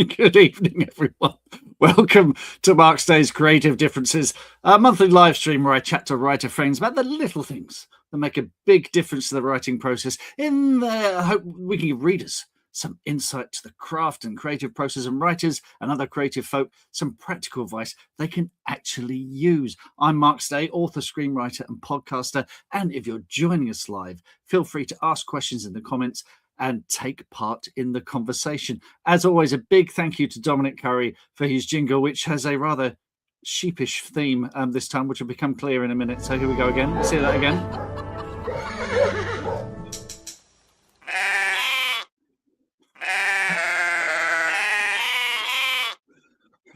Good evening, everyone. Welcome to Mark's Day's Creative Differences, a monthly live stream where I chat to writer friends about the little things that make a big difference to the writing process in the hope we can give readers some insight to the craft and creative process, and writers and other creative folk some practical advice they can actually use. I'm Mark Stay, author, screenwriter and podcaster, and if you're joining us live, feel free to ask questions in the comments and take part in the conversation. As always, a big thank you to Dominic Curry for his jingle, which has a rather sheepish theme this time, which will become clear in a minute. So here we go again. Let's hear that again.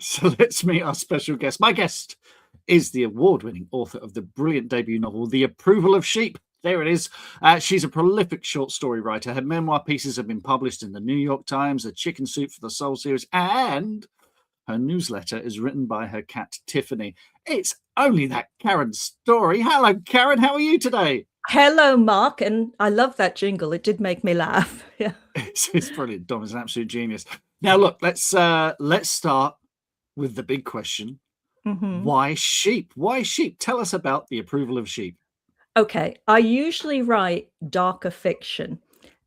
So let's meet our special guest. My guest is the award-winning author of the brilliant debut novel, The Approval of Sheep. There it is. She's a prolific short story writer. Her memoir pieces have been published in the New York Times, the Chicken Soup for the Soul series, and her newsletter is written by her cat, Tiffany. It's only that Karen Storey. Hello, Karen. How are you today? Hello, Mark. And I love that jingle. It did make me laugh. Yeah, It's brilliant. Dom is an absolute genius. Now, look, let's start with the big question. Why sheep? Why sheep? Tell us about The Approval of Sheep. Okay. I usually write darker fiction.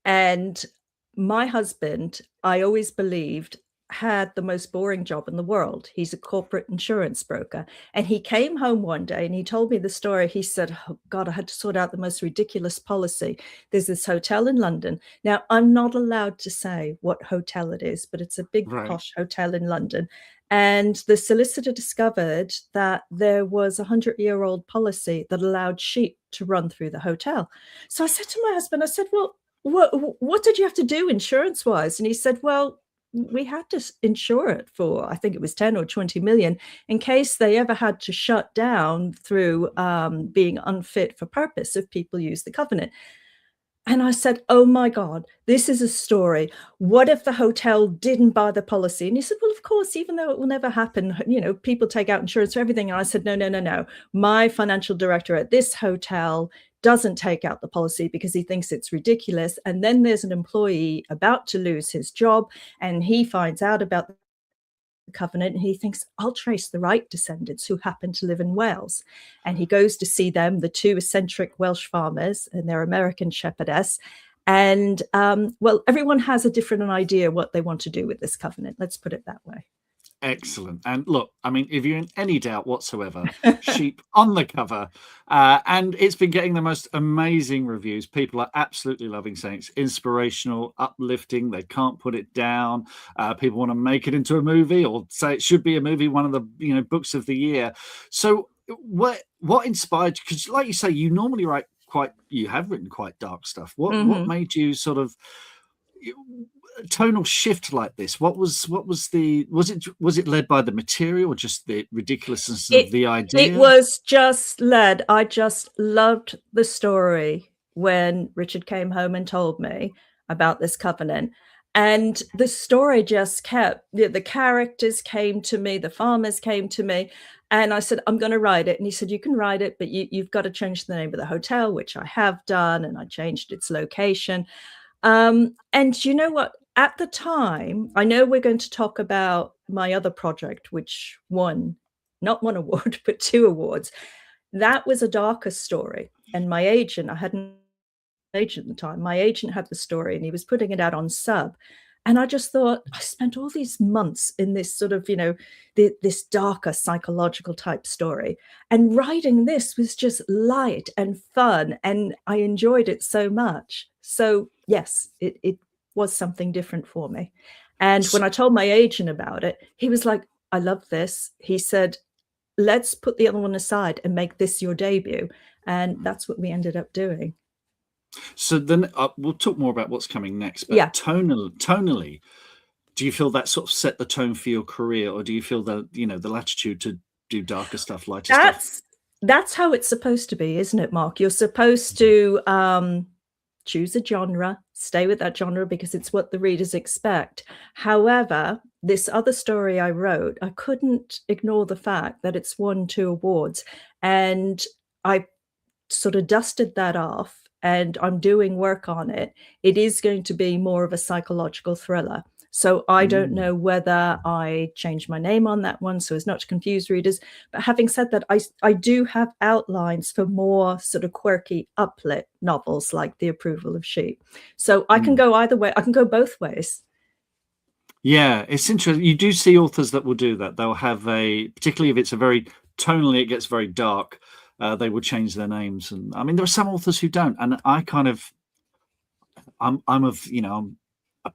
And my husband, I always believed, had the most boring job in the world. He's a corporate insurance broker. And he came home one day and he told me the story. He said, oh, God, I had to sort out the most ridiculous policy. There's this hotel in London. Now, I'm not allowed to say what hotel it is, but it's a big posh hotel in London. And the solicitor discovered that there was a 100-year-old policy that allowed sheep to run through the hotel. So I said to my husband, I said, well, what did you have to do insurance-wise? And he said, well, we had to insure it for, I think it was 10 or 20 million, in case they ever had to shut down through being unfit for purpose if people use the covenant. And I said, oh my God, this is a story. What if the hotel didn't buy the policy? And he said, well, of course, even though it will never happen, people take out insurance for everything. And I said, no. My financial director at this hotel doesn't take out the policy because he thinks it's ridiculous. And then there's an employee about to lose his job and he finds out about the covenant and he thinks, I'll trace the right descendants who happen to live in Wales. And he goes to see them, the two eccentric Welsh farmers and their American shepherdess. And well, everyone has a different idea what they want to do with this covenant. Let's put it that way. Excellent. And look, I mean, if you're in any doubt whatsoever, sheep on the cover, and it's been getting the most amazing reviews. People are absolutely loving, saying it's inspirational, uplifting. They can't put it down. People want to make it into a movie or say it should be a movie, one of the books of the year. So what inspired you? Because like you say, you normally you have written quite dark stuff. What made you sort of tonal shift like this? Was it led by the material or just the ridiculousness of the idea? It was just led. I just loved the story when Richard came home and told me about this covenant. And the story just kept, the characters came to me, the farmers came to me, and I said, I'm going to write it. And he said, you can write it, but you've got to change the name of the hotel, which I have done, and I changed its location. And you know what? At the time, I know we're going to talk about my other project, which won not one award, but 2 awards. That was a darker story. And my agent, I had an agent at the time, my agent had the story and he was putting it out on Sub. And I just thought, I spent all these months in this sort of, this darker psychological type story. And writing this was just light and fun. And I enjoyed it so much. So yes, it was something different for me. And when I told my agent about it, he was like, I love this. He said, let's put the other one aside and make this your debut. And that's what we ended up doing. So then we'll talk more about what's coming next. But tonally, do you feel that sort of set the tone for your career, or do you feel that the latitude to do darker stuff, lighter stuff? That's how it's supposed to be, isn't it, Mark? You're supposed to choose a genre, stay with that genre because it's what the readers expect. However, this other story I wrote, I couldn't ignore the fact that it's won 2 awards, and I sort of dusted that off. And I'm doing work on it. It is going to be more of a psychological thriller. So I don't know whether I changed my name on that one so as not to confuse readers. But having said that, I do have outlines for more sort of quirky uplit novels like The Approval of Sheep. So I can go either way. I can go both ways. Yeah, it's interesting. You do see authors that will do that. They'll have particularly if it's a very tonally, it gets very dark. They will change their names, and I mean, there are some authors who don't, and I'm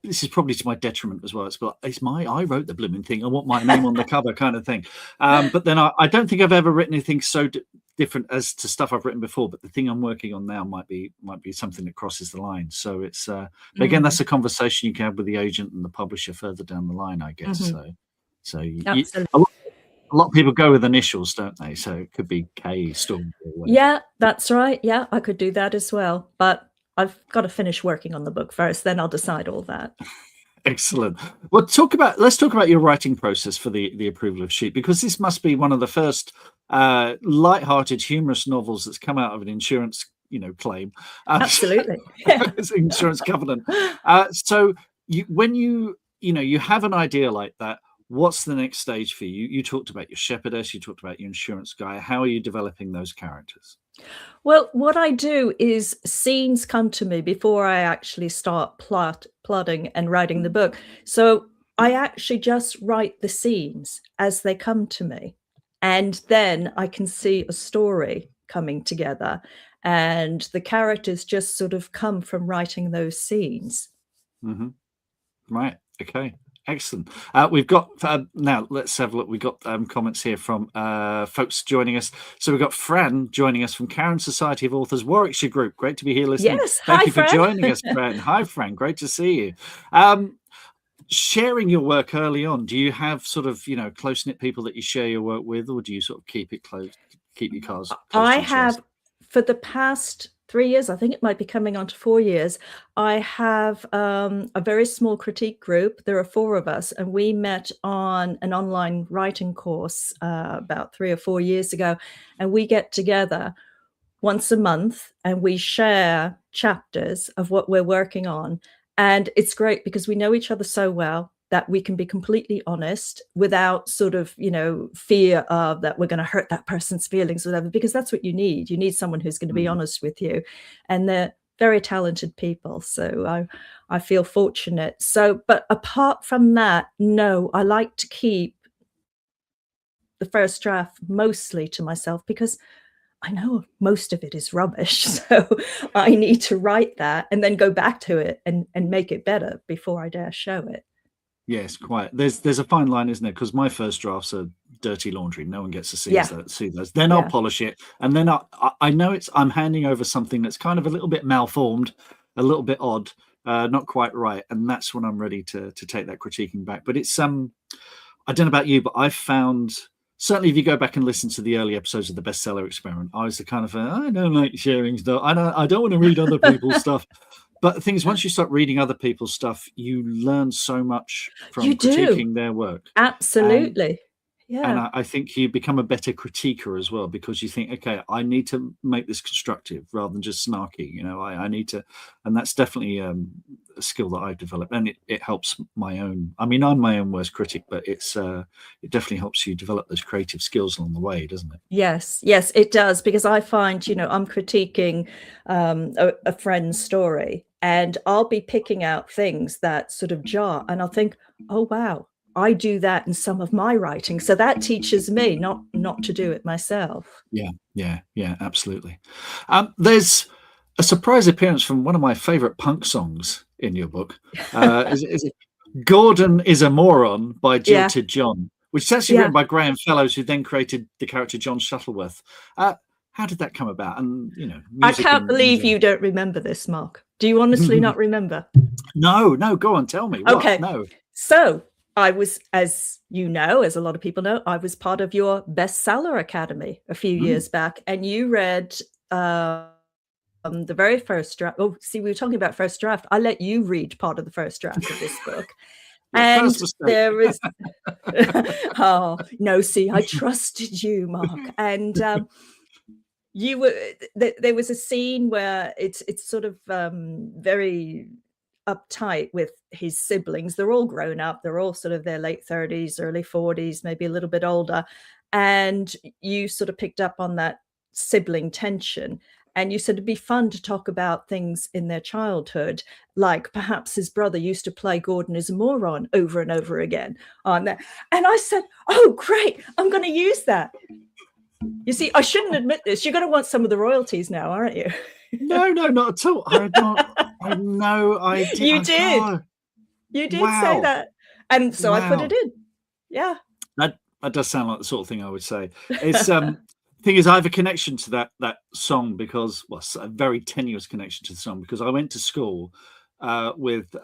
this is probably to my detriment as well. I wrote the blooming thing. I want my name on the cover, kind of thing. But then I don't think I've ever written anything so different as to stuff I've written before. But the thing I'm working on now might be something that crosses the line. So it's but again, that's a conversation you can have with the agent and the publisher further down the line, I guess. So a lot of people go with initials, don't they? So it could be K, Storey. Yeah, that's right. Yeah, I could do that as well. But I've got to finish working on the book first, then I'll decide all that. Excellent. Well, let's talk about your writing process for the Approval of Sheep, because this must be one of the first light-hearted, humorous novels that's come out of an insurance, claim. Absolutely, it's an insurance covenant. So when you have an idea like that, what's the next stage for you? You talked about your shepherdess, you talked about your insurance guy. How are you developing those characters? Well, what I do is scenes come to me before I actually start plotting and writing the book. So I actually just write the scenes as they come to me. And then I can see a story coming together. And the characters just sort of come from writing those scenes. Right. Okay. Excellent. We've got now. Let's have a look. We've got comments here from folks joining us. So we've got Fran joining us from Karen Society of Authors Warwickshire Group. Great to be here listening. Yes, thank you Fran. for joining us, Fran. Hi, Fran. Great to see you. Sharing your work early on. Do you have sort of close knit people that you share your work with, or do you sort of keep it close? Keep your cards close to your chest? For the past 3 years, I think it might be coming on to 4 years, I have a very small critique group. There are 4 of us, and we met on an online writing course about 3 or 4 years ago. And we get together once a month and we share chapters of what we're working on. And it's great because we know each other so well that we can be completely honest without sort of, fear of that we're going to hurt that person's feelings or whatever, because that's what you need. You need someone who's going to be honest with you. And they're very talented people. So I feel fortunate. So, but apart from that, no, I like to keep the first draft mostly to myself because I know most of it is rubbish. So I need to write that and then go back to it and make it better before I dare show it. Yes, quite. There's a fine line, isn't there? Because my first drafts are dirty laundry. No one gets to see those. Then I'll polish it, and then I know I'm handing over something that's kind of a little bit malformed, a little bit odd, not quite right, and that's when I'm ready to take that critiquing back. But it's I don't know about you, but I've found, certainly if you go back and listen to the early episodes of the Bestseller Experiment, I was the kind of I don't like sharing stuff. I don't want to read other people's stuff. But the thing is, once you start reading other people's stuff, you learn so much from critiquing their work. Absolutely. And I think you become a better critiquer as well, because you think, okay, I need to make this constructive rather than just snarky. I need to, and that's definitely a skill that I've developed, and it helps my own. I mean, I'm my own worst critic, but it definitely helps you develop those creative skills along the way, doesn't it? Yes, it does, because I find, I'm critiquing a friend's story, and I'll be picking out things that sort of jar, and I'll think, oh wow, I do that in some of my writing. So that teaches me not to do it myself. Yeah, absolutely. There's a surprise appearance from one of my favorite punk songs in your book. Is it Gordon is a Moron by Jilted John, which is actually written by Graham Fellows, who then created the character John Shuttleworth. How did that come about? And I can't believe you don't remember this, Mark. Do you honestly not remember? No, go on, tell me. Okay. No. So I was, as you know, as a lot of people know, I was part of your Bestseller Academy a few years back, and you read the very first draft. Oh, see, we were talking about first draft. I let you read part of the first draft of this book. And there was oh no, see, I trusted you, Mark. And you were there was a scene where it's sort of very uptight with his siblings. They're all grown up. They're all sort of their late 30s, early 40s, maybe a little bit older. And you sort of picked up on that sibling tension. And you said it'd be fun to talk about things in their childhood, like perhaps his brother used to play Gordon is a moron over and over again on that. And I said, oh, great, I'm going to use that. You see, I shouldn't admit this. You're going to want some of the royalties now, aren't you? No, not at all. I had no idea. You did. God. You did say that. And so I put it in. Yeah. That does sound like the sort of thing I would say. It's thing is, I have a connection to that song because, well, a very tenuous connection to the song because I went to school with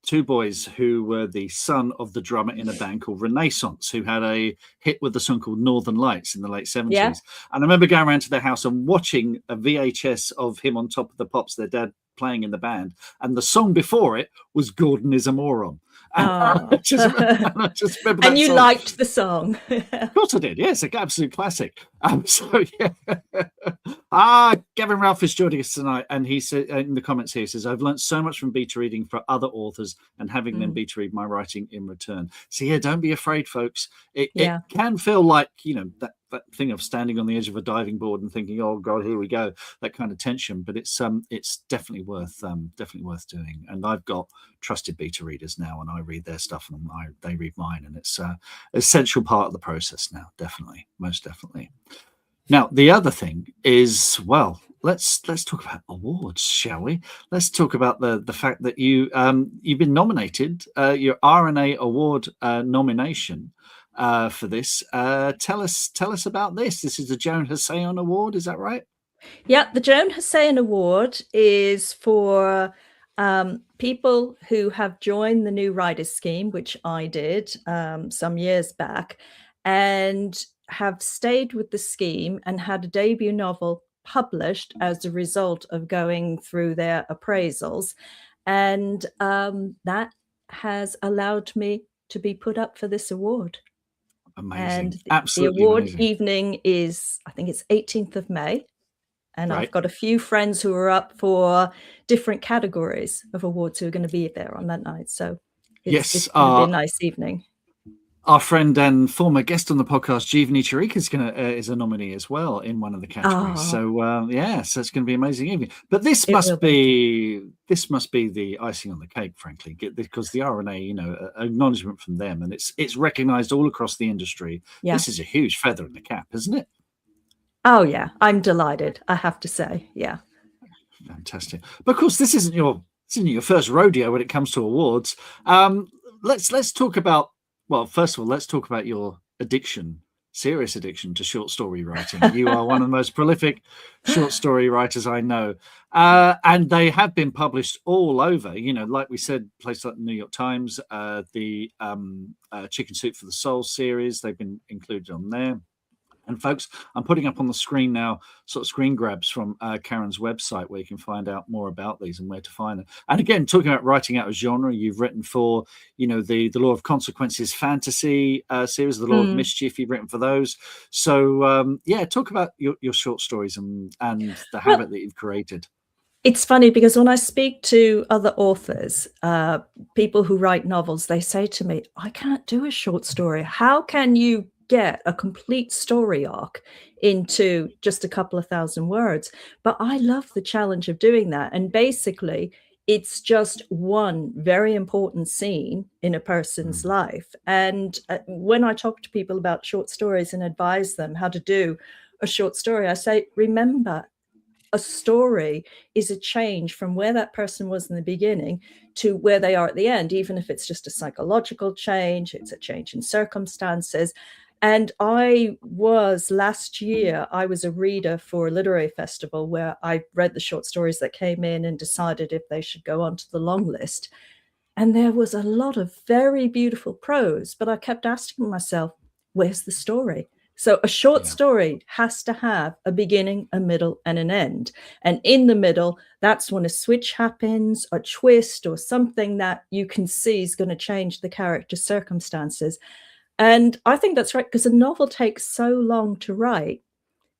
two boys who were the son of the drummer in a band called Renaissance, who had a hit with a song called Northern Lights in the late 70s. Yeah. And I remember going around to their house and watching a VHS of him on Top of the Pops, their dad playing in the band. And the song before it was Gordon is a Moron. And I just remember and you song. Liked the song. Of course I did. Yes, an absolute classic. So yeah. Gavin Ralph is joining us tonight, and he said in the comments here, he says, I've learned so much from beta reading for other authors and having them beta read my writing in return. So yeah, don't be afraid, folks. It can feel like, that thing of standing on the edge of a diving board and thinking, oh God, here we go, that kind of tension. But it's definitely worth doing. And I've got trusted beta readers now, and I read their stuff and they read mine, and it's an essential part of the process now. Definitely, most definitely. Now, the other thing is, well, let's talk about awards, shall we? Let's talk about the fact that you've been nominated, your RNA Award nomination for this. Tell us about this. This is the Joan Hussein Award, is that right? Yeah, the Joan Hussein Award is for people who have joined the New Writers Scheme, which I did some years back, and have stayed with the scheme and had a debut novel published as a result of going through their appraisals. And that has allowed me to be put up for this award. Amazing. And absolutely the award amazing. evening is, I think it's 18th of May. And I've got a few friends who are up for different categories of awards who are going to be there on that night. So it's going to be a nice evening. Our friend and former guest on the podcast, Jeevani Charika, is a nominee as well in one of the categories. So so it's going to be an amazing evening. But this must be the icing on the cake, frankly, because the RNA, acknowledgement from them, and it's recognised all across the industry. Yeah. This is a huge feather in the cap, isn't it? Oh yeah, I'm delighted, I have to say. Yeah. Fantastic. But of course, this isn't your first rodeo when it comes to awards. Let's talk about. Well, first of all, let's talk about your serious addiction to short story writing. You are one of the most prolific short story writers I know. And they have been published all over, like we said, places like the New York Times, the Chicken Soup for the Soul series, they've been included on there. And folks, I'm putting up on the screen now sort of screen grabs from Karen's website where you can find out more about these and where to find them. And again, talking about writing out a genre, you've written for, the Law of Consequences fantasy series, The Law of Mischief, you've written for those. So, talk about your short stories and the habit that you've created. It's funny because when I speak to other authors, people who write novels, they say to me, I can't do a short story. How can you get a complete story arc into just a couple of thousand words? But I love the challenge of doing that. And basically, it's just one very important scene in a person's life. And when I talk to people about short stories and advise them how to do a short story, I say, remember, a story is a change from where that person was in the beginning to where they are at the end, even if it's just a psychological change, it's a change in circumstances. And last year, I was a reader for a literary festival where I read the short stories that came in and decided if they should go onto the long list. And there was a lot of very beautiful prose, but I kept asking myself, where's the story? So a short story has to have a beginning, a middle, and an end. And in the middle, that's when a switch happens, a twist, or something that you can see is going to change the character's circumstances. And I think that's right, because a novel takes so long to write,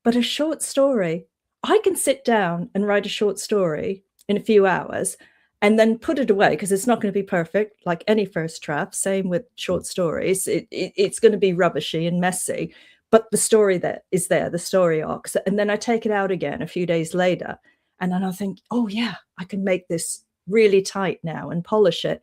but a short story, I can sit down and write a short story in a few hours. and then put it away because it's not going to be perfect, like any first draft. Same with short stories. It's going to be rubbishy and messy, but the story that is there, the story arcs, and then I take it out again a few days later, and then I think, oh yeah, I can make this really tight now and polish it.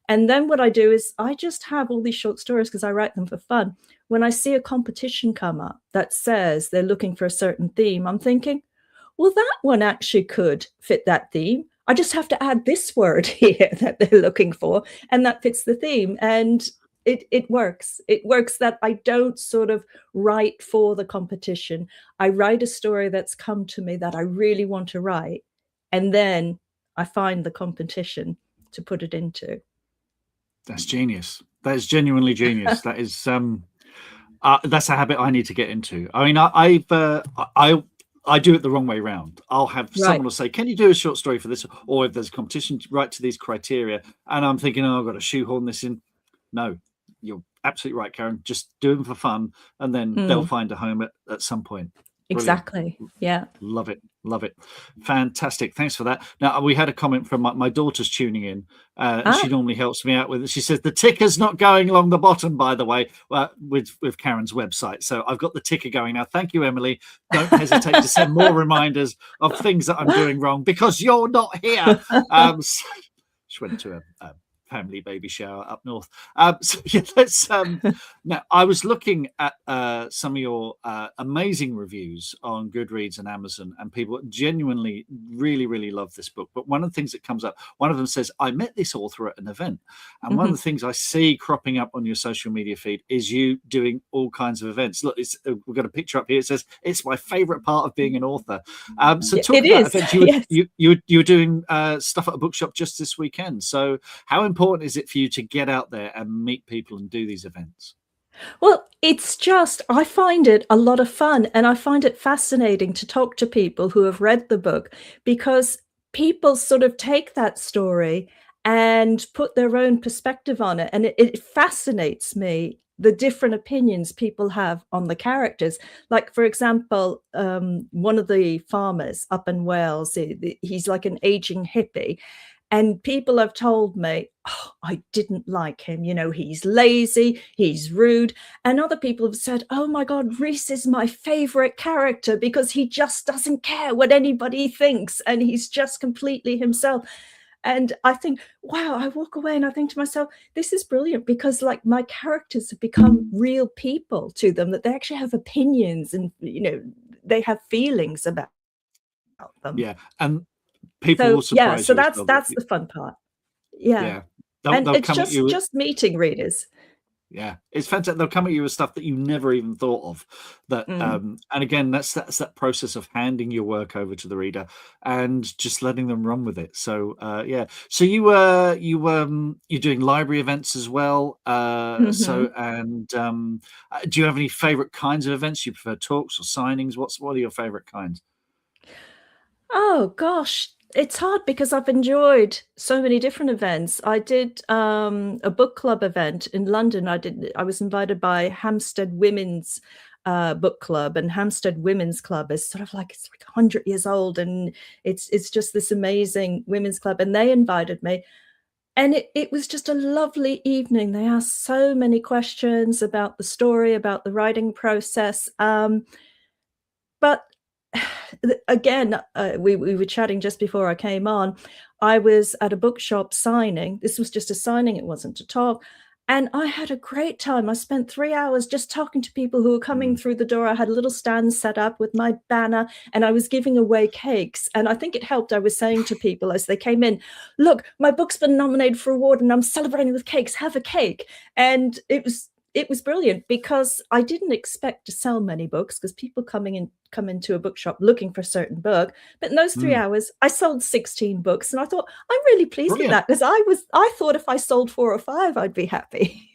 And then what I do is I just have all these short stories because I write them for fun. When I see a competition come up that says they're looking for a certain theme, I'm thinking, well, that one actually could fit that theme. I just have to add this word here that they're looking for, and that fits the theme. And it works. It works that I don't sort of write for the competition. I write a story that's come to me that I really want to write, and then I find the competition to put it into. That's genius. That is genuinely genius. That is that's a habit I need to get into. I mean, I do it the wrong way around. I'll have someone will say, "Can you do a short story for this?" Or if there's a competition, write to these criteria, and I'm thinking, "Oh, I've got to shoehorn this in." No, you're absolutely right, Karen. Just do them for fun, and then they'll find a home at some point. Brilliant. Exactly. Yeah. Love it. Love it. Fantastic. Thanks for that. Now, we had a comment from my daughter's tuning in. She normally helps me out with it. She says, the ticker's not going along the bottom, by the way, with Karen's website. So I've got the ticker going now. Thank you, Emily. Don't hesitate to send more reminders of things that I'm doing wrong because you're not here. She went to a family baby shower up north. So yeah, let's now I was looking at some of your amazing reviews on Goodreads and Amazon, and people genuinely really love this book. But one of the things that comes up, one of them says, I met this author at an event, and one of the things I see cropping up on your social media feed is you doing all kinds of events. Look, we've got a picture up here. It says it's my favorite part of being an author. So talk about events. You were doing stuff at a bookshop just this weekend. So how important is it for you to get out there and meet people and do these events? Well, it's just, I find it a lot of fun, and I find it fascinating to talk to people who have read the book, because people sort of take that story and put their own perspective on it. And it fascinates me, the different opinions people have on the characters. Like, for example, one of the farmers up in Wales, he's like an aging hippie. And people have told me, oh, I didn't like him. You know, he's lazy, he's rude. And other people have said, oh my God, Reese is my favorite character because he just doesn't care what anybody thinks. And he's just completely himself. And I think, wow, I walk away and I think to myself, this is brilliant, because like my characters have become real people to them, that they actually have opinions and, you know, they have feelings about them. Yeah. And people will surprise you. So that's the fun part. Yeah. And it's just meeting readers. Yeah, it's fantastic. They'll come at you with stuff that you never even thought of. That and again, that's that process of handing your work over to the reader and just letting them run with it. So yeah. So you're doing library events as well. So and do you have any favorite kinds of events? You prefer talks or signings? What are your favorite kinds? Oh gosh, it's hard because I've enjoyed so many different events. I did a book club event in London. I was invited by Hampstead Women's Book Club, and Hampstead Women's Club is sort of like, it's like 100 years old, and it's just this amazing women's club. And they invited me, and it was just a lovely evening. They asked so many questions about the story, about the writing process. But again, we were chatting just before I came on. I was at a bookshop signing. This was just a signing. It wasn't to talk. And I had a great time. I spent 3 hours just talking to people who were coming through the door. I had a little stand set up with my banner, and I was giving away cakes. And I think it helped. I was saying to people as they came in, look, my book's been nominated for an award and I'm celebrating with cakes. Have a cake. And it was brilliant, because I didn't expect to sell many books, because people come into a bookshop looking for a certain book. But in those 3 hours, I sold 16 books, and I thought, I'm really pleased with that, because I thought if I sold 4 or 5, I'd be happy.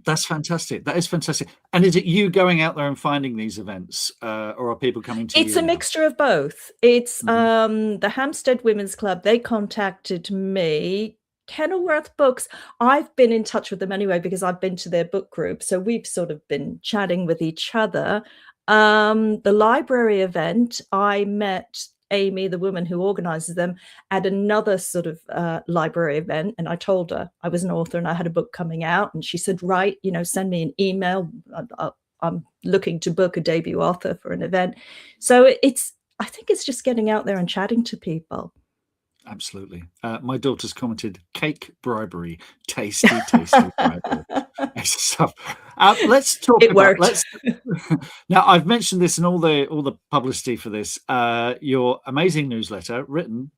That's fantastic. That is fantastic. And is it you going out there and finding these events, or are people coming to you? It's a mixture of both. It's the Hampstead Women's Club. They contacted me. Kenilworth Books, I've been in touch with them anyway, because I've been to their book group. So we've sort of been chatting with each other. The library event, I met Amy, the woman who organizes them, at another sort of library event. And I told her I was an author and I had a book coming out. And she said, right, send me an email. I'm looking to book a debut author for an event. So I think it's just getting out there and chatting to people. Absolutely. My daughter's commented, cake bribery, tasty bribery. Stuff. Let's talk It about worked. Now, I've mentioned this in all the publicity for this. Your amazing newsletter written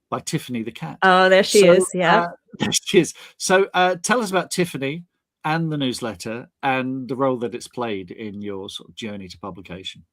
by Tiffany the cat. Oh, there she is. Yeah. There she is. So tell us about Tiffany and the newsletter and the role that it's played in your sort of journey to publication.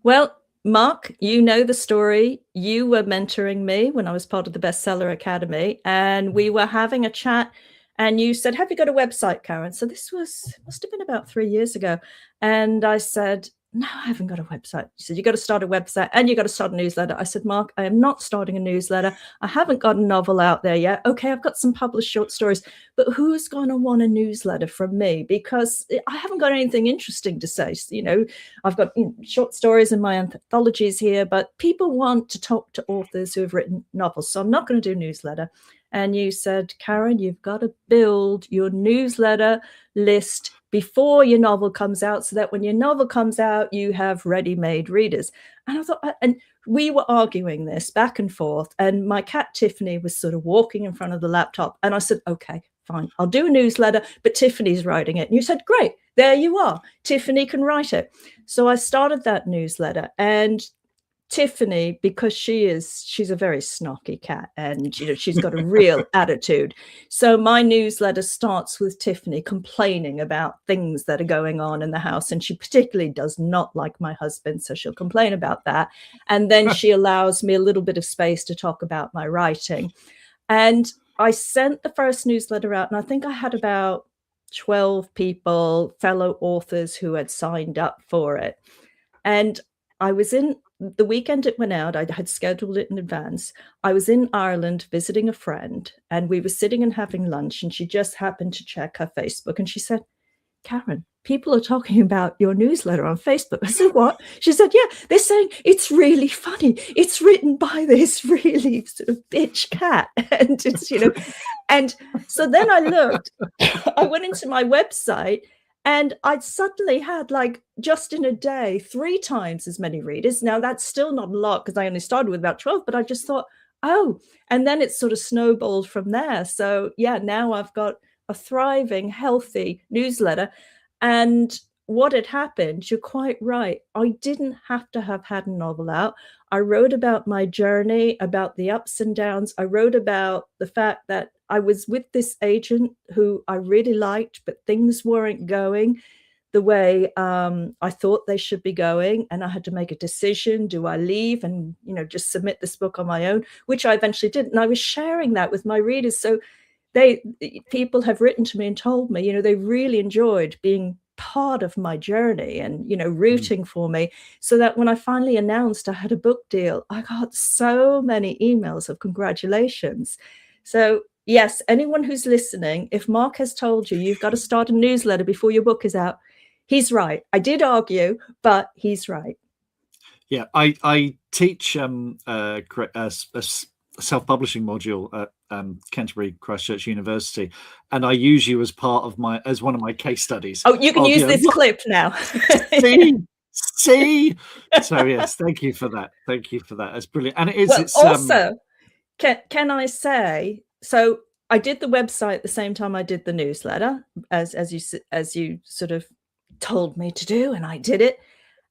Well, Mark, you know the story. You were mentoring me when I was part of the Bestseller Academy, and we were having a chat, and you said, have you got a website, Karen? So this must have been about 3 years ago. And I said, no, I haven't got a website. You said, you got to start a website and you got to start a newsletter. I said, Mark, I am not starting a newsletter. I haven't got a novel out there yet. Okay, I've got some published short stories, but who's going to want a newsletter from me? Because I haven't got anything interesting to say. I've got short stories in my anthologies here, but people want to talk to authors who have written novels. So I'm not going to do a newsletter. And you said, Karen, you've got to build your newsletter list before your novel comes out, so that when your novel comes out, you have ready-made readers. And I thought, and we were arguing this back and forth, and my cat Tiffany was sort of walking in front of the laptop. And I said, okay, fine, I'll do a newsletter, but Tiffany's writing it. And you said, great, there you are. Tiffany can write it. So I started that newsletter, and Tiffany, because she's a very snarky cat, and she's got a real attitude. So my newsletter starts with Tiffany complaining about things that are going on in the house, and she particularly does not like my husband, so she'll complain about that. And then she allows me a little bit of space to talk about my writing. And I sent the first newsletter out, and I think I had about 12 people, fellow authors, who had signed up for it. And I was in the weekend it went out, I had scheduled it in advance. I was in Ireland visiting a friend, and we were sitting and having lunch, and she just happened to check her Facebook, and she said, Karen, people are talking about your newsletter on Facebook. I said, what? She said, yeah, they're saying it's really funny. It's written by this really sort of bitch cat. And it's, and so then I looked, I went into my website, and I'd suddenly had, like, just in a day, 3 times as many readers. Now, that's still not a lot because I only started with about 12, but I just thought, oh, and then it sort of snowballed from there. So, yeah, now I've got a thriving, healthy newsletter. And what had happened, you're quite right, I didn't have to have had a novel out. I wrote about my journey, about the ups and downs. I wrote about the fact that I was with this agent who I really liked, but things weren't going the way I thought they should be going. And I had to make a decision. Do I leave and, just submit this book on my own, which I eventually did. And I was sharing that with my readers. So people have written to me and told me, they really enjoyed being part of my journey and, rooting for me, so that when I finally announced I had a book deal, I got so many emails of congratulations. So yes, anyone who's listening, if Mark has told you you've got to start a newsletter before your book is out, he's right. I did argue, but he's right. Yeah, I teach a self-publishing module at Canterbury Christchurch University, and I use you as one of my case studies. Oh, you can use this clip now. See. So yes, thank you for that. That's brilliant, and it is. Well, it's also, can I say? So I did the website at the same time I did the newsletter, as you sort of told me to do, and I did it.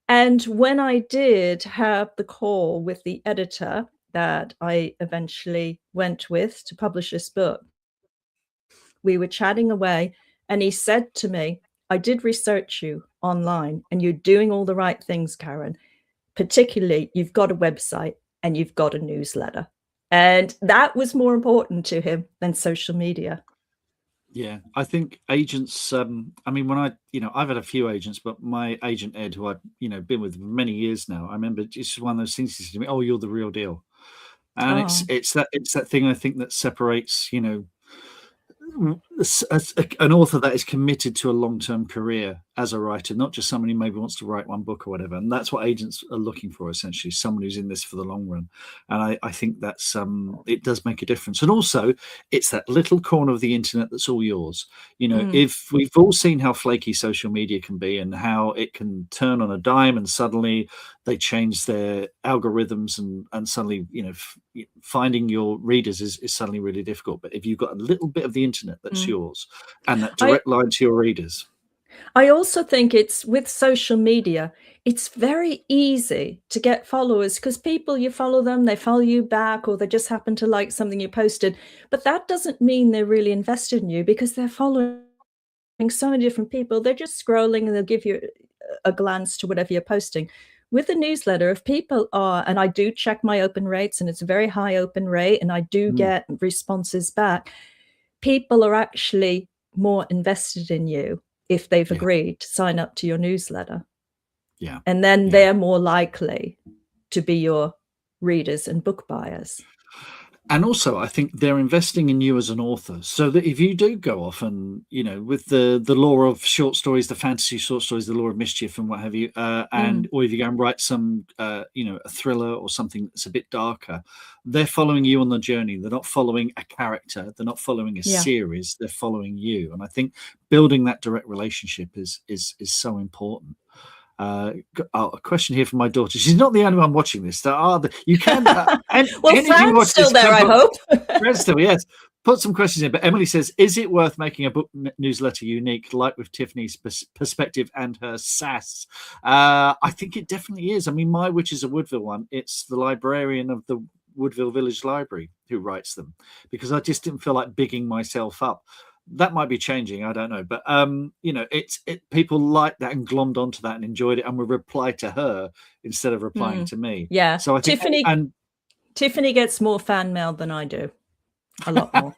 And when I did have the call with the editor that I eventually went with to publish this book, we were chatting away, and he said to me, I did research you online, and you're doing all the right things, Karen. Particularly, you've got a website and you've got a newsletter. And that was more important to him than social media. Yeah, I think agents, I mean, when I've had a few agents, but my agent, Ed, who I've, been with for many years now, I remember it's one of those things he said to me, oh, you're the real deal. And it's that thing, I think, that separates, an author that is committed to a long-term career as a writer, not just somebody who maybe wants to write one book or whatever. And that's what agents are looking for, essentially, someone who's in this for the long run. And I think that's it does make a difference. And also, it's that little corner of the internet that's all yours. If we've all seen how flaky social media can be and how it can turn on a dime and suddenly they change their algorithms and suddenly, finding your readers is suddenly really difficult. But if you've got a little bit of the internet that's yours and that direct line to your readers. I also think it's with social media, it's very easy to get followers because people, you follow them, they follow you back, or they just happen to like something you posted. But that doesn't mean they're really invested in you because they're following so many different people. They're just scrolling and they'll give you a glance to whatever you're posting. With the newsletter, if people are, and I do check my open rates, and it's a very high open rate, and I do get responses back, people are actually more invested in you if they've agreed to sign up to your newsletter. Yeah. And then they're more likely to be your readers and book buyers. And also, I think they're investing in you as an author, so that if you do go off and, with the law of short stories, the fantasy short stories, the law of mischief and what have you, or if you go and write some, a thriller or something that's a bit darker, they're following you on the journey. They're not following a character. They're not following a series. They're following you. And I think building that direct relationship is so important. A question here from my daughter. She's not the only one watching this. There are you can. Well, Fran's still there, I hope. Fran's still, yes. Put some questions in. But Emily says, "Is it worth making a book newsletter unique, like with Tiffany's perspective and her sass?" I think it definitely is. I mean, my Witch is a Woodville one. It's the librarian of the Woodville Village Library who writes them, because I just didn't feel like bigging myself up. That might be changing, I don't know, but people like that and glommed onto that and enjoyed it and would reply to her instead of replying to me. Yeah, so I think Tiffany gets more fan mail than I do, a lot more.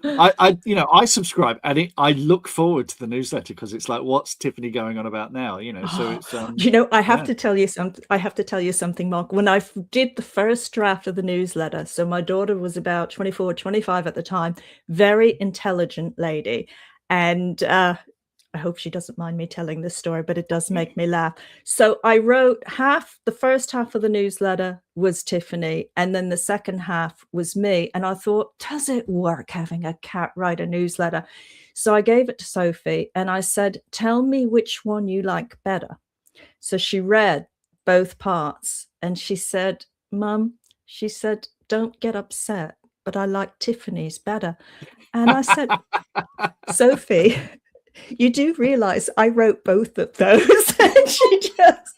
I subscribe and I look forward to the newsletter because it's like, what's Tiffany going on about now? So it's I have to tell you something. I have to tell you something, Mark. When I did the first draft of the newsletter, so my daughter was about 24, 25 at the time, very intelligent lady, and I hope she doesn't mind me telling this story, but it does make me laugh. So I wrote the first half of the newsletter was Tiffany, and then the second half was me. And I thought, does it work having a cat write a newsletter? So I gave it to Sophie and I said, tell me which one you like better. So she read both parts and she said, Mum, she said, don't get upset, but I like Tiffany's better. And I said, Sophie, you do realize I wrote both of those. And she just,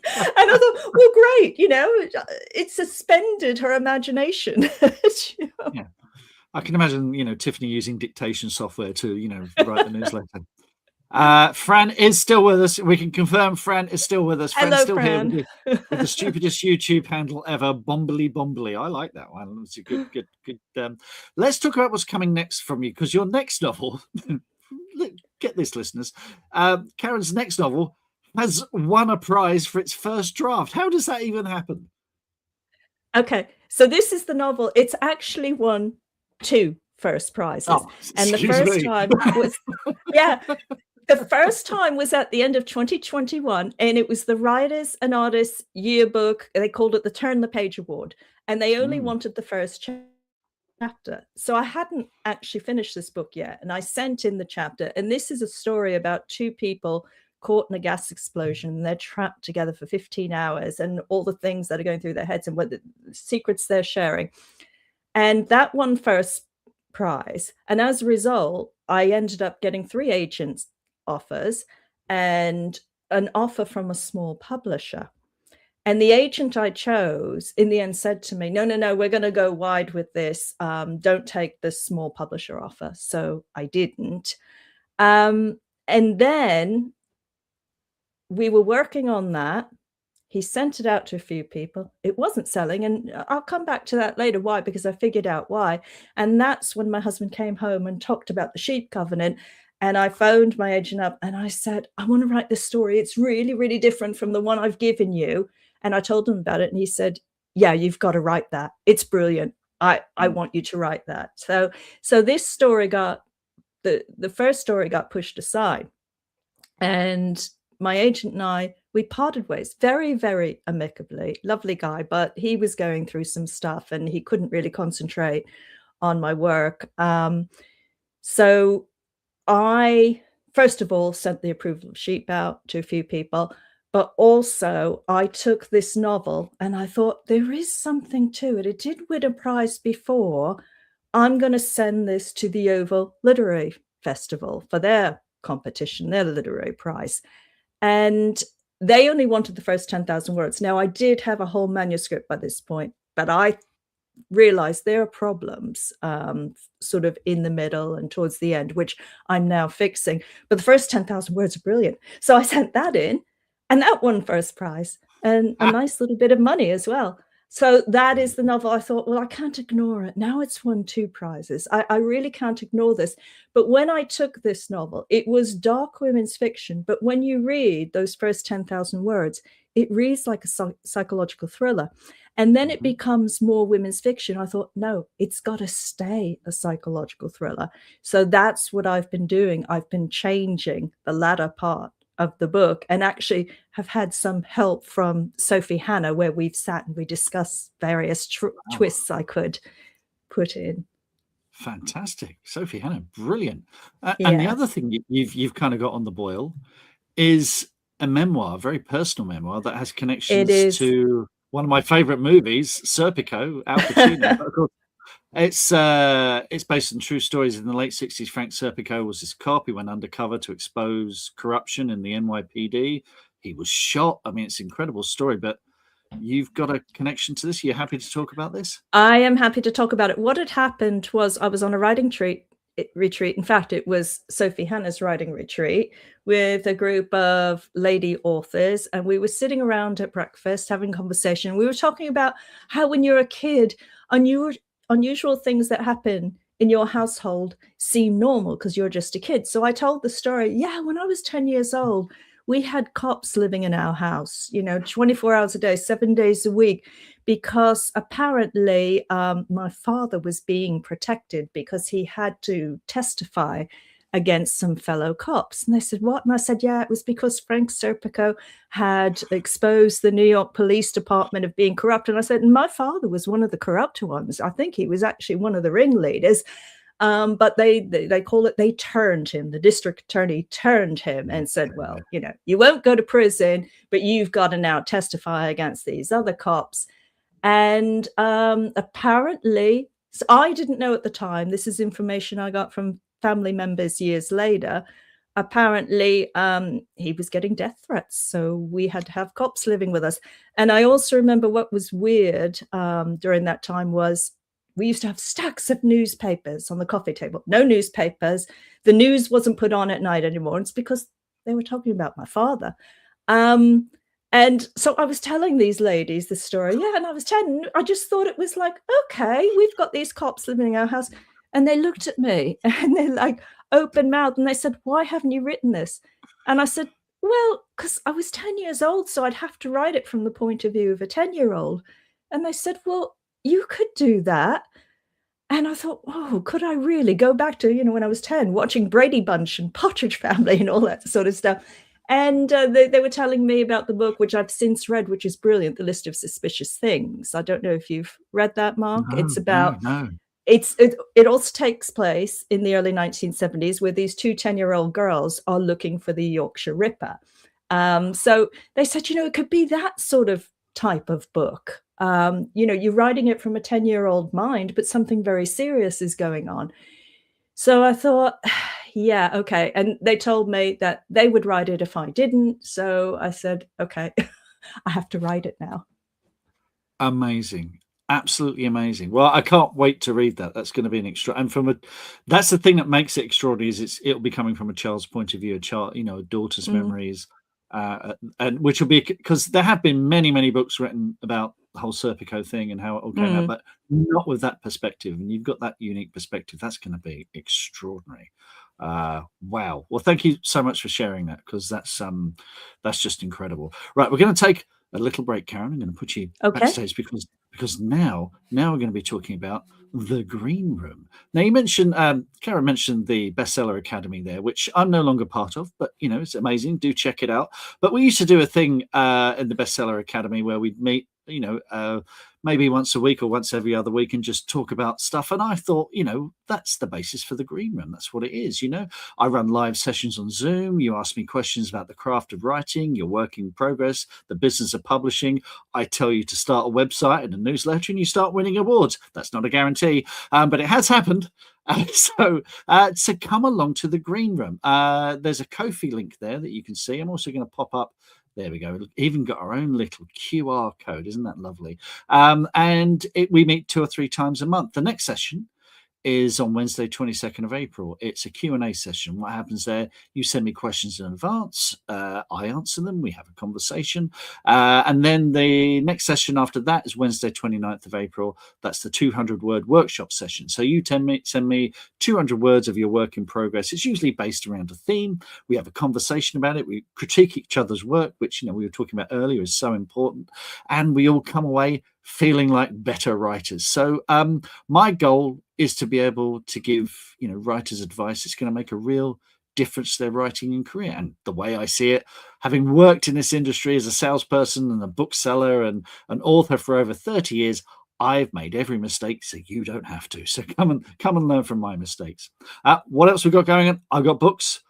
and I thought, well, great, it suspended her imagination. Yeah. I can imagine, Tiffany using dictation software to, write the newsletter. Fran is still with us. We can confirm Fran is still with us. Fran's still Fran. Here with the stupidest YouTube handle ever, Bombly. I like that one. It's a good. Let's talk about what's coming next from you, because your next novel, get this, listeners, Karen's next novel has won a prize for its first draft. How does that even happen? Okay, so this is the novel. It's actually won 2 first prizes. And the first time was, the first time was at the end of 2021, and it was the Writers and Artists Yearbook. They called it the Turn the Page Award, and they only wanted the first chapter. So I hadn't actually finished this book yet, and I sent in the chapter. And this is a story about 2 people caught in a gas explosion, and they're trapped together for 15 hours, and all the things that are going through their heads and what the secrets they're sharing. And that won first prize. And as a result, I ended up getting 3 agents offers and an offer from a small publisher. And the agent I chose in the end said to me, no, we're going to go wide with this. Don't take this small publisher offer. So I didn't. And then we were working on that. He sent it out to a few people. It wasn't selling. And I'll come back to that later. Why? Because I figured out why. And that's when my husband came home and talked about the sheep covenant. And I phoned my agent up and I said, I want to write this story. It's really, really different from the one I've given you. And I told him about it. And he said, yeah, you've got to write that. It's brilliant. I want you to write that. So this story got the first story got pushed aside, and my agent and we parted ways very, very amicably. Lovely guy, but he was going through some stuff and he couldn't really concentrate on my work. So I, first of all, sent the approval of sheep out to a few people, but also I took this novel and I thought there is something to it. It did win a prize before. I'm going to send this to the Oval Literary Festival for their competition, their literary prize. And they only wanted the first 10,000 words. Now, I did have a whole manuscript by this point, but I realized there are problems sort of in the middle and towards the end, which I'm now fixing. But the first 10,000 words are brilliant. So I sent that in, and that won first prize and a nice little bit of money as well. So that is the novel. I thought, well, I can't ignore it. Now it's won 2 prizes. I really can't ignore this. But when I took this novel, it was dark women's fiction. But when you read those first 10,000 words, it reads like a psychological thriller. And then it becomes more women's fiction. I thought, no, it's got to stay a psychological thriller. So that's what I've been doing. I've been changing the latter part of the book, and actually have had some help from Sophie Hannah, where we've sat and we discuss various twists I could put in. Fantastic. Sophie Hannah, brilliant. And the other thing you've kind of got on the boil is a memoir, a very personal memoir that has connections to one of my favorite movies, Serpico, Al Pacino. Of course, it's based on true stories. In the late 60s, Frank Serpico was this cop. He went undercover to expose corruption in the NYPD. He was shot. I mean, it's an incredible story, but you've got a connection to this. You're happy to talk about this? I am happy to talk about it. What had happened was I was on a writing retreat. In fact, it was Sophie Hannah's writing retreat with a group of lady authors, and we were sitting around at breakfast having conversation. We were talking about how when you're a kid, unusual things that happen in your household seem normal because you're just a kid. So I told the story. Yeah, when I was 10 years old, we had cops living in our house, 24 hours a day, 7 days a week, because apparently my father was being protected because he had to testify against some fellow cops. And they said, what? And I said, yeah, it was because Frank Serpico had exposed the New York Police Department of being corrupt. And I said, and my father was one of the corrupt ones. I think he was actually one of the ringleaders. But they call it, they turned him, the district attorney turned him and said, well, you won't go to prison, but you've got to now testify against these other cops. And apparently, so I didn't know at the time, this is information I got from family members years later, apparently he was getting death threats. So we had to have cops living with us. And I also remember what was weird during that time was we used to have stacks of newspapers on the coffee table. No newspapers. The news wasn't put on at night anymore. It's because they were talking about my father. And so I was telling these ladies the story. Yeah, and I was 10. I just thought it was like, okay, we've got these cops living in our house. And they looked at me and they like open mouthed and they said, why haven't you written this? And I said, well, because I was 10 years old, so I'd have to write it from the point of view of a 10-year-old. And they said, well, you could do that. And I thought, oh, could I really go back to, when I was 10, watching Brady Bunch and Partridge Family and all that sort of stuff. And they were telling me about the book, which I've since read, which is brilliant, The List of Suspicious Things. I don't know if you've read that, Mark. No, it's about... No. It also takes place in the early 1970s, where these 2 10-year-old girls are looking for the Yorkshire Ripper. So they said, it could be that sort of type of book. You're writing it from a 10-year-old mind, but something very serious is going on. So I thought, yeah, okay. And they told me that they would write it if I didn't. So I said, okay, I have to write it now. Amazing. Absolutely amazing. Well, I can't wait to read that. That's going to be an extra. And that's the thing that makes it extraordinary is it'll be coming from a child's point of view, a daughter's memories, and which will be because there have been many, many books written about the whole Serpico thing and how it all came out, but not with that perspective. And you've got that unique perspective. That's going to be extraordinary. Wow. Well, thank you so much for sharing that, because that's just incredible. Right, we're going to take a little break, Karen. I'm going to put you backstage because now we're going to be talking about the green room. Now, you mentioned, Karen mentioned the Bestseller Academy there, which I'm no longer part of, but it's amazing. Do check it out. But we used to do a thing in the Bestseller Academy where we'd meet, maybe once a week or once every other week and just talk about stuff. And I thought, that's the basis for the green room. That's what it is. I run live sessions on Zoom. You ask me questions about the craft of writing, your work in progress, the business of publishing. I tell you to start a website and a newsletter and you start winning awards. That's not a guarantee, but it has happened. So come along to the green room. There's a Ko-fi link there that you can see. I'm also going to pop up. There we go. We've even got our own little QR code. Isn't that lovely? And we meet 2 or 3 times a month. The next session is on Wednesday, 22nd of April. It's a Q&A session. What happens there? You send me questions in advance. I answer them. We have a conversation. And then the next session after that is Wednesday, 29th of April. That's the 200-word workshop session. So you send me 200 words of your work in progress. It's usually based around a theme. We have a conversation about it. We critique each other's work, which we were talking about earlier is so important. And we all come away feeling like better writers. So my goal is to be able to give writers advice that's going to make a real difference to their writing and career. And the way I see it, having worked in this industry as a salesperson and a bookseller and an author for over 30 years, I've made every mistake, so you don't have to. So come and learn from my mistakes. What else we got going on? I got books,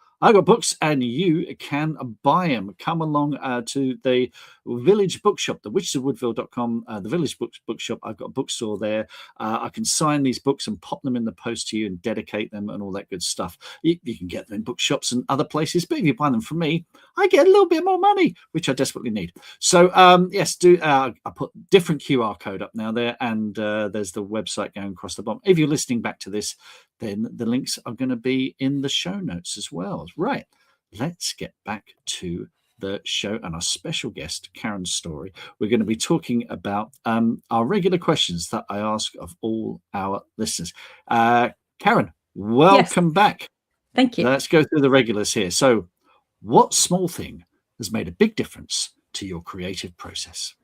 and you can buy them. Come along to the Village Bookshop, the witchesofwoodville.com, the Village Bookshop. I've got a bookstore there. I can sign these books and pop them in the post to you and dedicate them and all that good stuff. You can get them in bookshops and other places, but if you buy them from me, I get a little bit more money, which I desperately need. So yes, I put different QR code up now there, and there's the website going across the bottom. If you're listening back to this, then the links are going to be in the show notes as well. Right, let's get back to the show and our special guest, Karen Storey. We're going to be talking about our regular questions that I ask of all our listeners. Karen, welcome back. Thank you. Let's go through the regulars here. So what small thing has made a big difference to your creative process?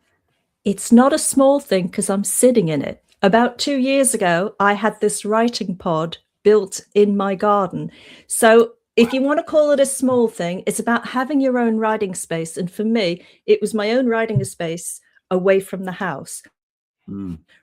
It's not a small thing because I'm sitting in it. About 2 years ago, I had this writing pod built in my garden. So if you want to call it a small thing, it's about having your own writing space. And for me, it was my own writing space away from the house.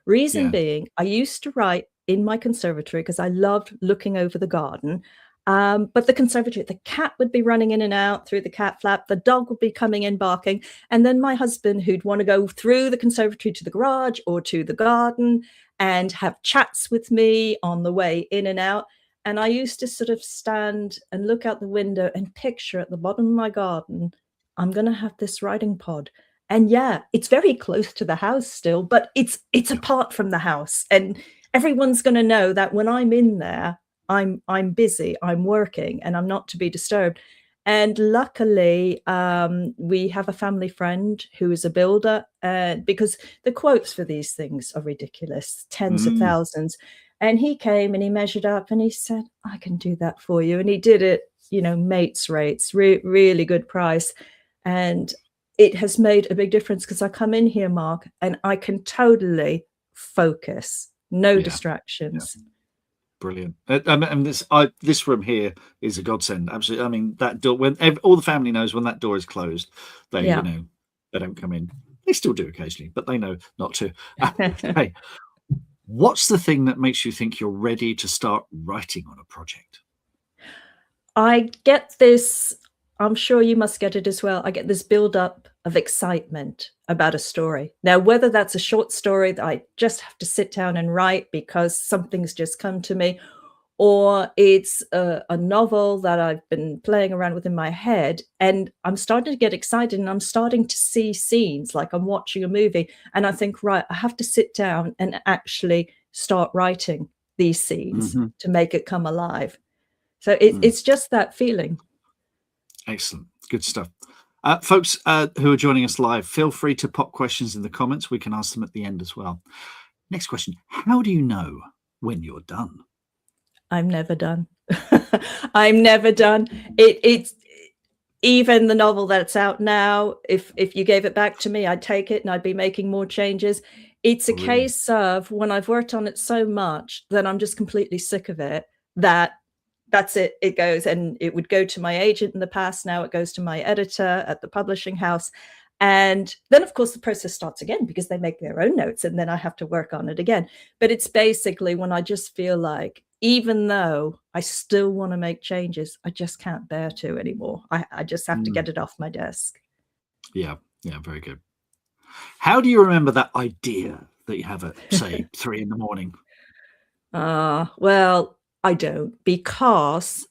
Reason being, I used to write in my conservatory because I loved looking over the garden. But the conservatory, the cat would be running in and out through the cat flap. The dog would be coming in barking. And then my husband, who'd want to go through the conservatory to the garage or to the garden and have chats with me on the way in and out. And I used to sort of stand and look out the window and picture at the bottom of my garden, I'm going to have this writing pod. And yeah, it's very close to the house still, but it's apart from the house. And everyone's going to know that when I'm in there, I'm busy, I'm working, and I'm not to be disturbed. And luckily, we have a family friend who is a builder, because the quotes for these things are ridiculous, tens of thousands. And he came and he measured up and he said, I can do that for you. And he did it, mates rates, really good price. And it has made a big difference because I come in here, Mark, and I can totally focus, no distractions. Brilliant. And this room here is a godsend. Absolutely. I mean, that door, when all the family knows when that door is closed, they they don't come in. They still do occasionally, but they know not to. Okay. What's the thing that makes you think you're ready to start writing on a project? I get this, I'm sure you must get it as well. I get this build-up of excitement about a story. Now, whether that's a short story that I just have to sit down and write because something's just come to me, or it's a novel that I've been playing around with in my head, and I'm starting to get excited and I'm starting to see scenes like I'm watching a movie, and I think, right, I have to sit down and actually start writing these scenes to make it come alive. So it's just that feeling. Excellent. Good stuff. Folks who are joining us live, feel free to pop questions in the comments. We can ask them at the end as well. Next question. How do you know when you're done? I'm never done. I'm never done. It's even the novel that's out now. If you gave it back to me, I'd take it and I'd be making more changes. It's a Oh, really? case of when I've worked on it so much that I'm just completely sick of it, that's it. It goes, and it would go to my agent in the past. Now it goes to my editor at the publishing house. And then, of course, the process starts again because they make their own notes and then I have to work on it again. But it's basically when I just feel like, even though I still want to make changes, I just can't bear to anymore. I just have to get it off my desk. Yeah. Yeah. Very good. How do you remember that idea that you have at, say, 3 in the morning? Well, I don't, because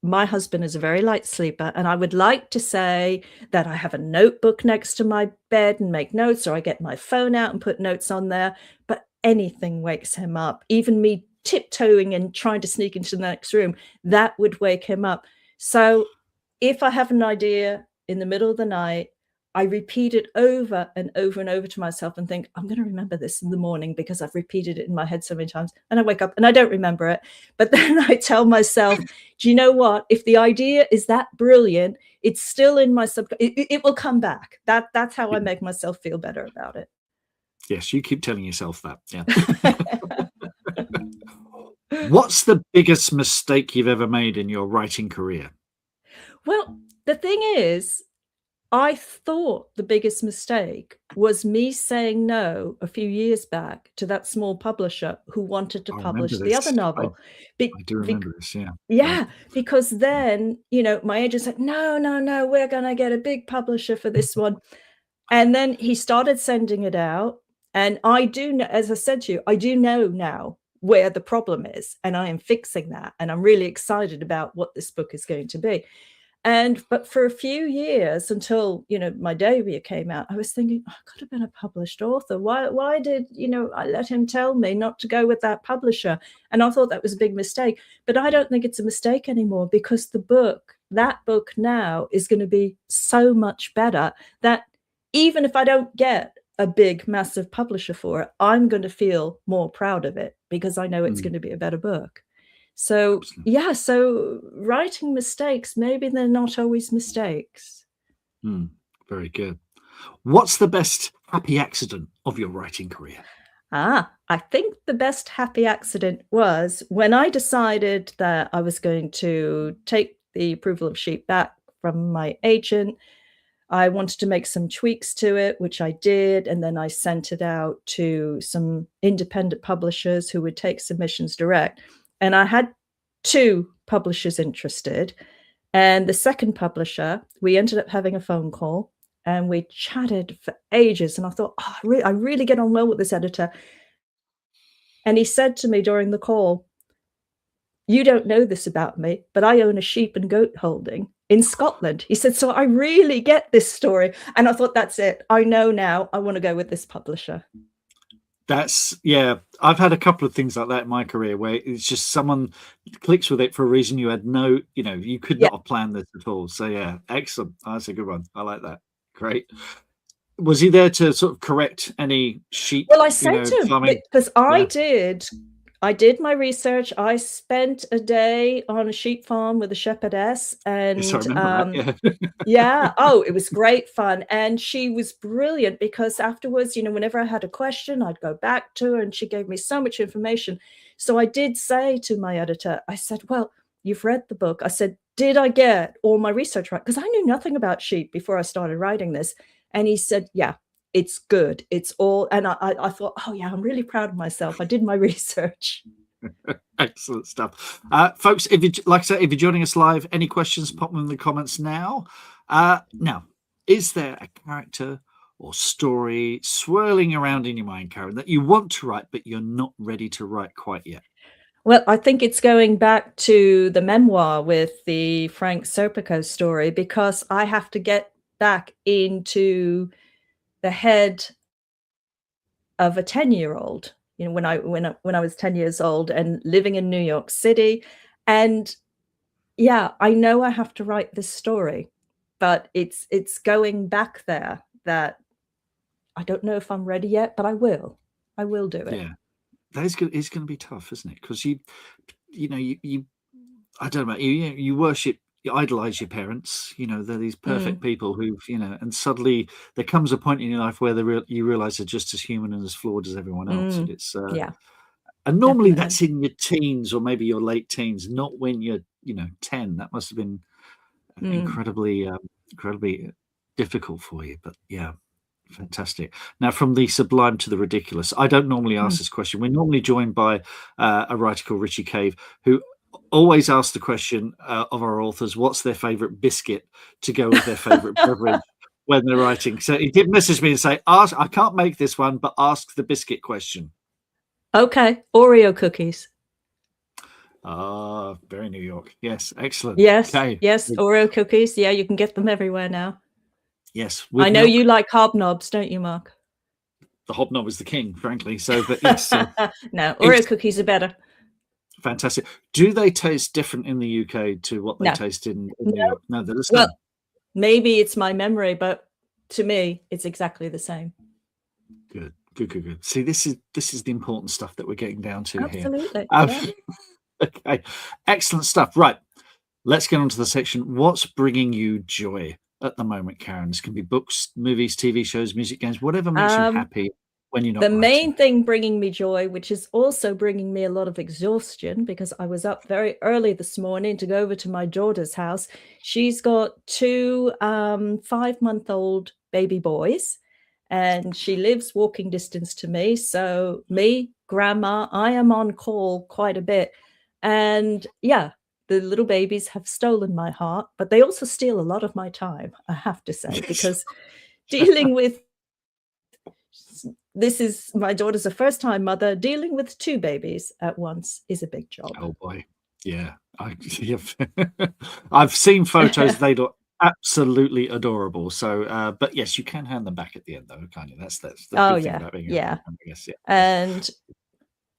my husband is a very light sleeper, and I would like to say that I have a notebook next to my bed and make notes, or I get my phone out and put notes on there, but anything wakes him up. Even me tiptoeing and trying to sneak into the next room, that would wake him up. So if I have an idea in the middle of the night, I repeat it over and over and over to myself and think, I'm going to remember this in the morning because I've repeated it in my head so many times. And I wake up and I don't remember it. But then I tell myself, do you know what? If the idea is that brilliant, it's still in my it will come back. That's how I make myself feel better about it. Yes, you keep telling yourself that. Yeah. What's the biggest mistake you've ever made in your writing career? Well, the thing is, I thought the biggest mistake was me saying no a few years back to that small publisher who wanted to I remember publish the this. other novel. I do remember this. Yeah. Yeah. Yeah, because then, my agent said, no, no, no, we're going to get a big publisher for this one. And then he started sending it out. And I do know, as I said to you, I do know now where the problem is, and I am fixing that. And I'm really excited about what this book is going to be. But for a few years until, my debut came out, I was thinking, I could have been a published author. Why did, I let him tell me not to go with that publisher? And I thought that was a big mistake. But I don't think it's a mistake anymore because that book now is going to be so much better that even if I don't get a big, massive publisher for it, I'm going to feel more proud of it because I know it's going to be a better book. So, Absolutely. yeah, so writing mistakes, maybe they're not always mistakes. Very good. What's the best happy accident of your writing career? I think the best happy accident was when I decided that I was going to take the approval of Sheep back from my agent. I wanted to make some tweaks to it, which I did, and then I sent it out to some independent publishers who would take submissions direct. And I had 2 publishers interested. And the second publisher, we ended up having a phone call and we chatted for ages. And I thought, I really get on well with this editor. And he said to me during the call, you don't know this about me, but I own a sheep and goat holding in Scotland. He said, so I really get this story. And I thought, that's it. I know now I want to go with this publisher. I've had a couple of things like that in my career where it's just someone clicks with it for a reason you had you could not have planned this at all. So yeah, excellent. That's a good one. I like that. Great. Was he there to sort of correct any sheep? Well, I said to him, because Yeah. I did my research. I spent a day on a sheep farm with a shepherdess, and Yes, I remember that. yeah, oh, it was great fun. And she was brilliant because afterwards, whenever I had a question, I'd go back to her and she gave me so much information. So I did say to my editor, I said, well, you've read the book. I said, did I get all my research right? Because I knew nothing about sheep before I started writing this. And he said, yeah, it's good. It's all. And I thought, oh yeah, I'm really proud of myself. I did my research. Excellent stuff. Folks, if you're joining us live, any questions, pop them in the comments now. Now, is there a character or story swirling around in your mind, Karen, that you want to write, but you're not ready to write quite yet? Well, I think it's going back to the memoir with the Frank Serpico story, because I have to get back into the head of a 10-year-old, when I was 10 years old and living in New York City. And yeah, I know I have to write this story, but it's going back there that I don't know if I'm ready yet, but I will. I will do it. Yeah. It's going to be tough, isn't it? Because you I don't know about you, you worship you idolize your parents. They're these perfect Mm, people who've, and suddenly there comes a point in your life where you realize they're just as human and as flawed as everyone else. And mm. it's Yeah, and normally definitely. that's in your teens or maybe your late teens, not when you're 10. That must have been Mm, incredibly difficult for you. But yeah, fantastic. Now, from the sublime to the ridiculous, I don't normally ask mm. this question. We're normally joined by a writer called Richie Cave, who always asks the question of our authors, what's their favourite biscuit to go with their favourite beverage when they're writing. So he did message me and say, "Ask. I can't make this one, but ask the biscuit question." Okay, Oreo cookies. Ah, very New York. Yes, excellent. Yes, Okay. yes, Oreo cookies. Yeah, you can get them everywhere now. Yes, I with know you milk. like hobnobs, don't you, Mark? The hobnob is the king, frankly. So, but yes, No, Oreo it's cookies are better. fantastic. Do they taste different in the UK to what they No, taste in no. New York? No, they're the Well, same. maybe it's my memory, but to me, it's exactly the same. Good, good, good, good. See, this is the important stuff that we're getting down to here. Absolutely. Um, Yeah. okay, excellent stuff. Right, let's get on to the section. What's bringing you joy at the moment, Karen? This can be books, movies, TV shows, music, games, whatever makes you happy when you're The not main writing. thing bringing me joy, which is also bringing me a lot of exhaustion because I was up very early this morning to go over to my daughter's house. She's got two 5-month-old baby boys, and she lives walking distance to me. So me, grandma, I am on call quite a bit. And yeah, the little babies have stolen my heart, but they also steal a lot of my time, I have to say, Yes. because dealing with this is my daughter's a first-time mother. Dealing with two babies at once is a big job. Oh boy, yeah. I've seen photos. They look absolutely adorable. So, but yes, you can hand them back at the end, though, can't you? That's the Oh, good thing yeah, about being a yeah. parent, I guess. Yeah, yeah. And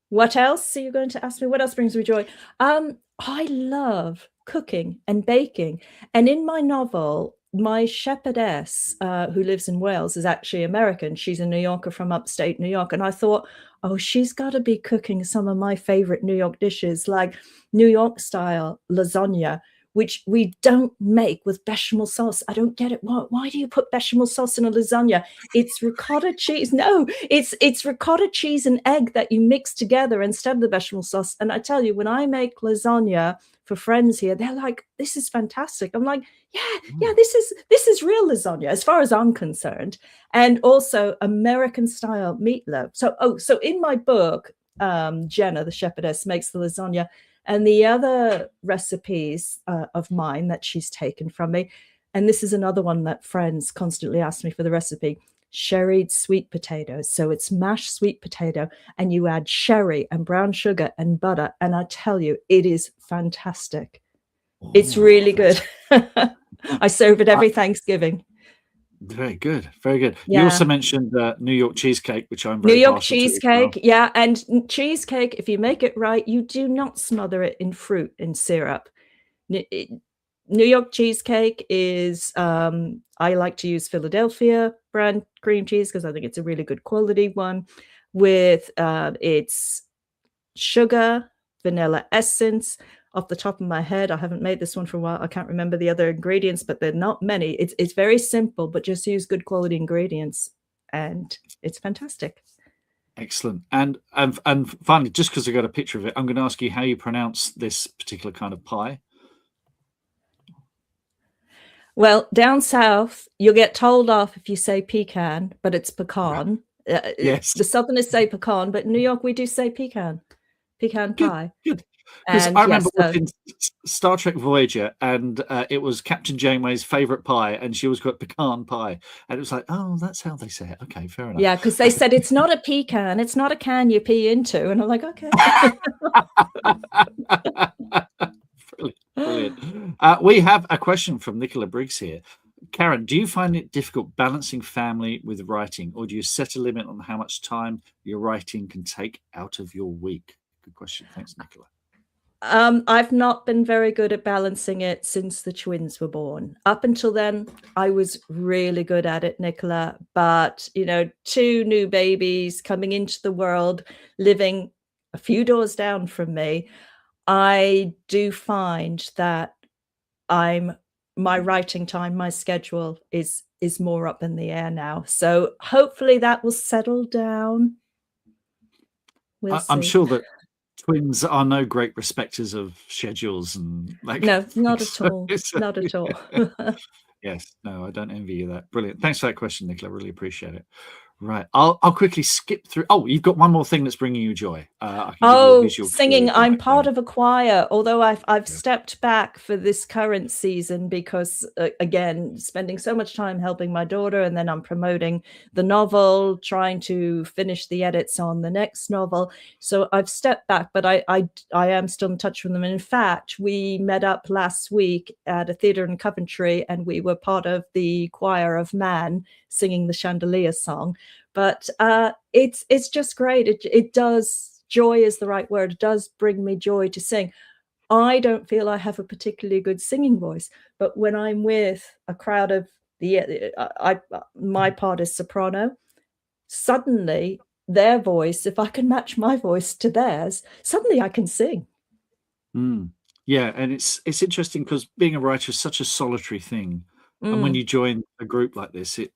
what else are you going to ask me? What else brings me joy? I love cooking and baking. And in my novel, my shepherdess, who lives in Wales, is actually American. She's a New Yorker from upstate New York. And I thought, oh, she's got to be cooking some of my favorite New York dishes, like New York style lasagna, which we don't make with bechamel sauce. I don't get it. Why do you put bechamel sauce in a lasagna? It's ricotta cheese. No, it's ricotta cheese and egg that you mix together instead of the bechamel sauce. And I tell you, when I make lasagna for friends here, they're like, "This is fantastic." I'm like, "Yeah, Mm. this is real lasagna as far as I'm concerned." And also American style meatloaf. So in my book, Jenna, the shepherdess, makes the lasagna. And the other recipes of mine that she's taken from me, and this is another one that friends constantly ask me for the recipe, sherried sweet potatoes. So it's mashed sweet potato, and you add sherry and brown sugar and butter. And I tell you, it is fantastic. It's Oh, really that's good. I serve it uh, every Thanksgiving. very good. Very good. You also Yeah. mentioned New York cheesecake, which I'm New very York partial to as well. cheesecake, yeah, and cheesecake, if you make it right, you do not smother it in fruit and syrup. New York cheesecake is, I like to use Philadelphia brand cream cheese because I think it's a really good quality one with, its sugar, vanilla essence. Off the top of my head, I haven't made this one for a while. I can't remember the other ingredients, but they're not many. It's very simple, but just use good quality ingredients, and it's fantastic. Excellent. And finally, just because I got a picture of it, I'm going to ask you how you pronounce this particular kind of pie. Well, down south, you'll get told off if you say pecan, but it's Right. pecan. Yes. The Southerners say pecan, but in New York, we do say pecan Good, pie. good. Because I And remember yes, watching Star Trek Voyager, and it was Captain Janeway's favourite pie, and she always got pecan pie, and it was like, oh, that's how they say it. Okay, fair enough. yeah, because they said it's not a pecan, it's not a can you pee into. And I'm like, okay. Brilliant, brilliant. We have a question from Nicola Briggs here. Karen, do you find it difficult balancing family with writing, or do you set a limit on how much time your writing can take out of your week? Good question. Thanks, Nicola. I've not been very good at balancing it since the twins were born. Up until then, I was really good at it, Nicola. But, two new babies coming into the world, living a few doors down from me, I do find that my writing time, my schedule is more up in the air now. So hopefully that will settle down. We'll I'm see. sure that twins are no great respecters of schedules and that No, kind of thing. not at all. Not at all. Yes, no, I don't envy you that. Brilliant. Thanks for that question, Nicola. Really appreciate it. Right, I'll quickly skip through. Oh, you've got one more thing that's bringing you joy. I can give you a visual. Singing. I'm part of a choir, although I've Yeah. stepped back for this current season because, again, spending so much time helping my daughter, and then I'm promoting the novel, trying to finish the edits on the next novel. So I've stepped back, but I am still in touch with them. And in fact, we met up last week at a theatre in Coventry, and we were part of the choir of Man singing the Chandelier song. But it's just great. It does, joy is the right word. It does bring me joy to sing. I don't feel I have a particularly good singing voice, but when I'm with a crowd of my part is soprano, suddenly their voice, if I can match my voice to theirs, suddenly I can sing. Yeah, and it's interesting because being a writer is such a solitary thing. And when you join a group like this, it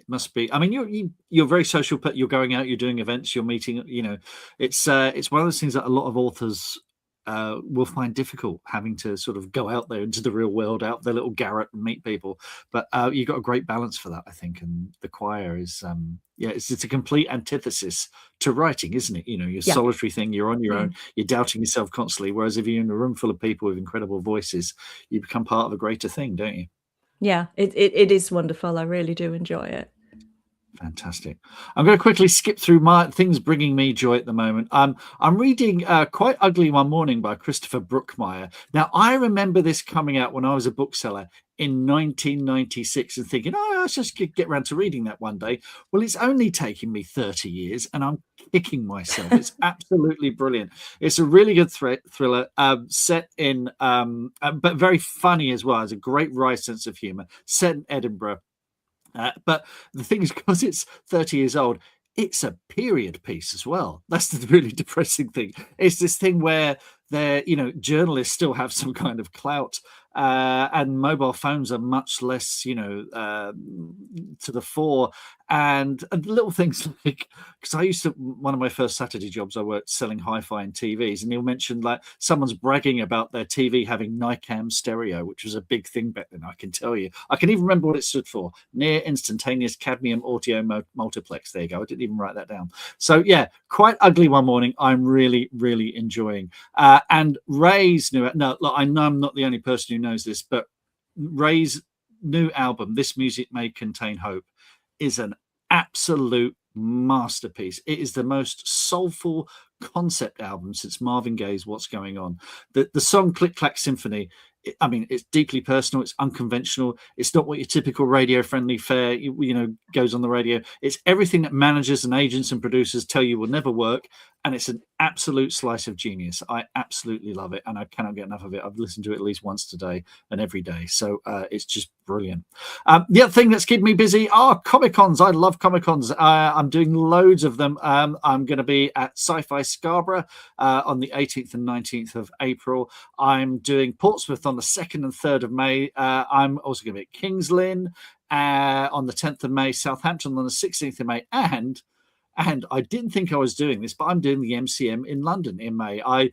must be. I mean, you're very social, but you're going out, you're doing events, you're meeting. You know, it's one of those things that a lot of authors will find difficult, having to sort of go out there into the real world, out their little garret and meet people. But you've got a great balance for that, I think. And the choir is, it's a complete antithesis to writing, isn't it? You know, your solitary thing, you're on your own, you're doubting yourself constantly. Whereas if you're in a room full of people with incredible voices, you become part of a greater thing, don't you? Yeah, it is wonderful. I really do enjoy it. Fantastic. I'm going to quickly skip through my things bringing me joy at the moment. I'm reading Quite Ugly One Morning by Christopher Brookmyre. Now, I remember this coming out when I was a bookseller in 1996 and thinking, oh, I just get around to reading that one day. Well, it's only taken me 30 years and I'm kicking myself. It's absolutely brilliant. It's a really good thriller set in, but very funny as well. It's a great wry sense of humour, set in Edinburgh. But the thing is, because it's 30 years old, it's a period piece as well. That's the really depressing thing. It's this thing where journalists still have some kind of clout, and mobile phones are much less, to the fore. And little things like, because one of my first Saturday jobs, I worked selling hi-fi and TVs, and he'll mention like someone's bragging about their TV having NICAM stereo, which was a big thing back then. I can tell you, I can even remember what it stood for: near instantaneous cadmium audio multiplex. There you go. I didn't even write that down. So yeah, Quite Ugly One Morning, I'm really, really enjoying. And Ray's new, no, look, I know I'm not the only person who knows this, but Ray's new album, This Music May Contain Hope, is an absolute masterpiece. It is the most soulful concept album since Marvin Gaye's What's Going On. The song Click Clack Symphony, I mean, it's deeply personal. It's unconventional. It's not what your typical radio-friendly fare, goes on the radio. It's everything that managers and agents and producers tell you will never work, and it's an absolute slice of genius. I absolutely love it, and I cannot get enough of it. I've listened to it at least once today and every day, so it's just brilliant. The other thing that's keeping me busy are Comic-Cons. I love Comic-Cons. I'm doing loads of them. I'm going to be at Sci-Fi Scarborough on the 18th and 19th of April. I'm doing Portsmouth on the 2nd and 3rd of May. I'm also going to be at Kings Lynn on the 10th of May, Southampton on the 16th of May, and I didn't think I was doing this, but I'm doing the MCM in London in May. I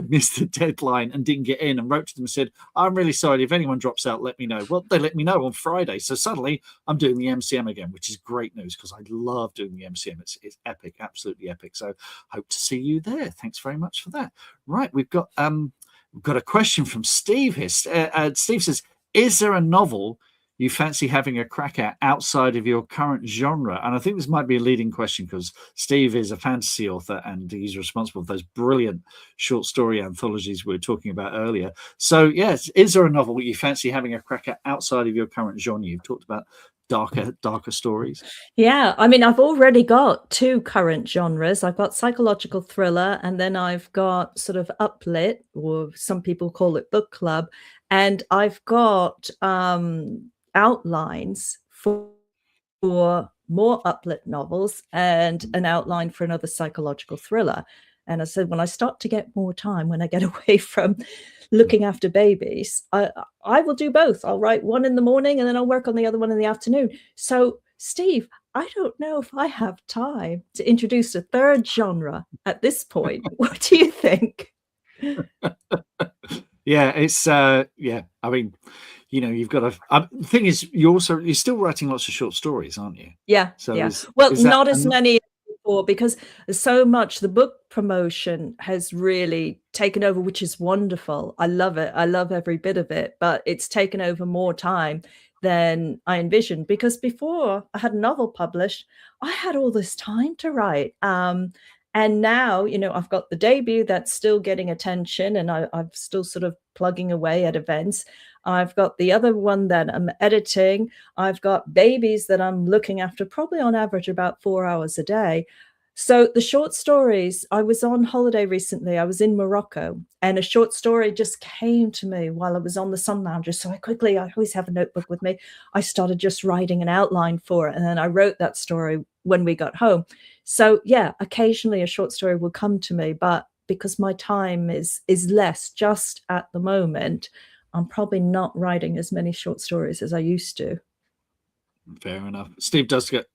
missed the deadline and didn't get in, and wrote to them and said, I'm really sorry. If anyone drops out, let me know. Well, they let me know on Friday. So suddenly I'm doing the MCM again, which is great news because I love doing the MCM. It's epic, absolutely epic. So hope to see you there. Thanks very much for that. Right, we've got a question from Steve here. Steve says, is there a novel you fancy having a crack at outside of your current genre? And I think this might be a leading question because Steve is a fantasy author and he's responsible for those brilliant short story anthologies we were talking about earlier. So yes, is there a novel you fancy having a crack at outside of your current genre? You've talked about darker stories. Yeah, I mean, I've already got two current genres. I've got psychological thriller, and then I've got sort of uplit, or some people call it book club, and I've got outlines for more uplit novels and an outline for another psychological thriller. And I said, when I start to get more time, when I get away from looking after babies, I will do both. I'll write one in the morning and then I'll work on the other one in the afternoon. So, Steve, I don't know if I have time to introduce a third genre at this point. What do you think? Yeah, it's yeah. I mean, you know, you've got to. The thing is, you're still writing lots of short stories, aren't you? Yeah, So yeah. is Well, that not as many as before, because so much the book promotion has really taken over, which is wonderful. I love it. I love every bit of it, but it's taken over more time than I envisioned, because before I had a novel published, I had all this time to write. And now, you know, I've got the debut that's still getting attention, and I'm still sort of plugging away at events. I've got the other one that I'm editing. I've got babies that I'm looking after, probably on average about 4 hours a day. So the short stories, I was on holiday recently. I was in Morocco, and a short story just came to me while I was on the sun lounger. So I always have a notebook with me. I started just writing an outline for it, and then I wrote that story when we got home. So yeah, occasionally a short story will come to me, but because my time is less just at the moment, I'm probably not writing as many short stories as I used to. Fair enough. Steve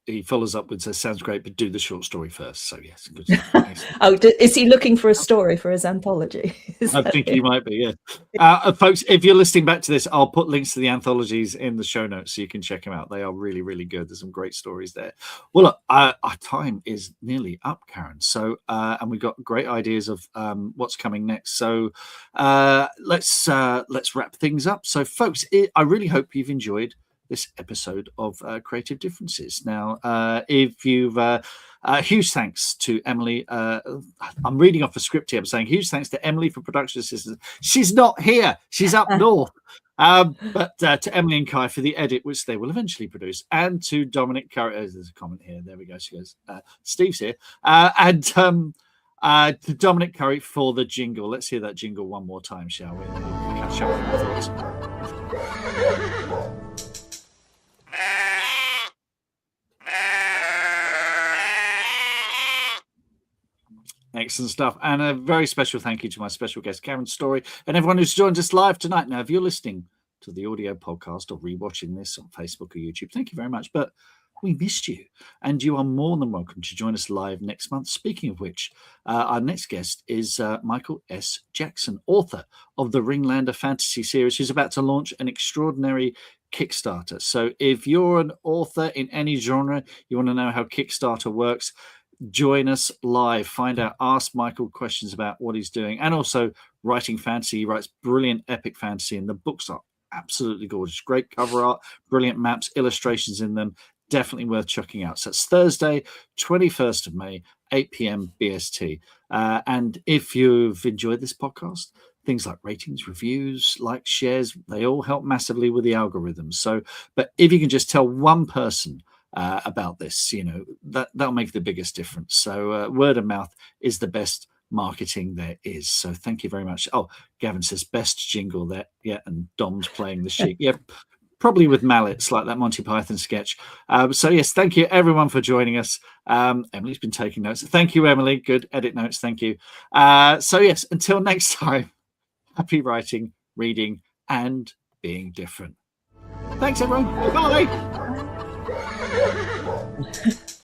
he follows up with says, "Sounds great, but do the short story first." So yes, good stuff. Oh, is he looking for a story for his anthology? I think he might be, yeah. Folks, if you're listening back to this, I'll put links to the anthologies in the show notes so you can check them out. They are really, really good. There's some great stories there. Well, look, our time is nearly up, Karen. So, and we've got great ideas of what's coming next. So, let's wrap things up. So, folks, I really hope you've enjoyed this episode of Creative Differences. Now, if you've huge thanks to Emily. I'm reading off a script here. I'm saying huge thanks to Emily for production assistance. She's not here. She's up north. But to Emily and Kai for the edit, which they will eventually produce, and to Dominic Curry. There's a comment here. There we go. She goes, Steve's here. And to Dominic Curry for the jingle. Let's hear that jingle one more time, shall we? Catch up with my thoughts. Excellent stuff. And a very special thank you to my special guest, Karen Storey, and everyone who's joined us live tonight. Now, if you're listening to the audio podcast or rewatching this on Facebook or YouTube, thank you very much. But we missed you, and you are more than welcome to join us live next month. Speaking of which, our next guest is Michael S. Jackson, author of the Ringlander Fantasy series, who's about to launch an extraordinary Kickstarter. So if you're an author in any genre, you want to know how Kickstarter works, join us live, find out, ask Michael questions about what he's doing, and also writing fantasy. He writes brilliant epic fantasy, and the books are absolutely gorgeous. Great cover art, brilliant maps, illustrations in them. Definitely worth checking out. So it's Thursday, 21st of May, 8 p.m. BST. And if you've enjoyed this podcast, things like ratings, reviews, likes, shares, they all help massively with the algorithms. So, but if you can just tell one person about this, you know, that'll make the biggest difference. So word of mouth is the best marketing there is. So thank you very much. Oh, Gavin says best jingle there. Yeah, and Dom's playing the sheep. Yep. Probably with mallets like that Monty Python sketch. So yes, thank you everyone for joining us. Emily's been taking notes. Thank you, Emily. Good edit notes. Thank you. So yes, until next time, happy writing, reading, and being different. Thanks, everyone. Bye.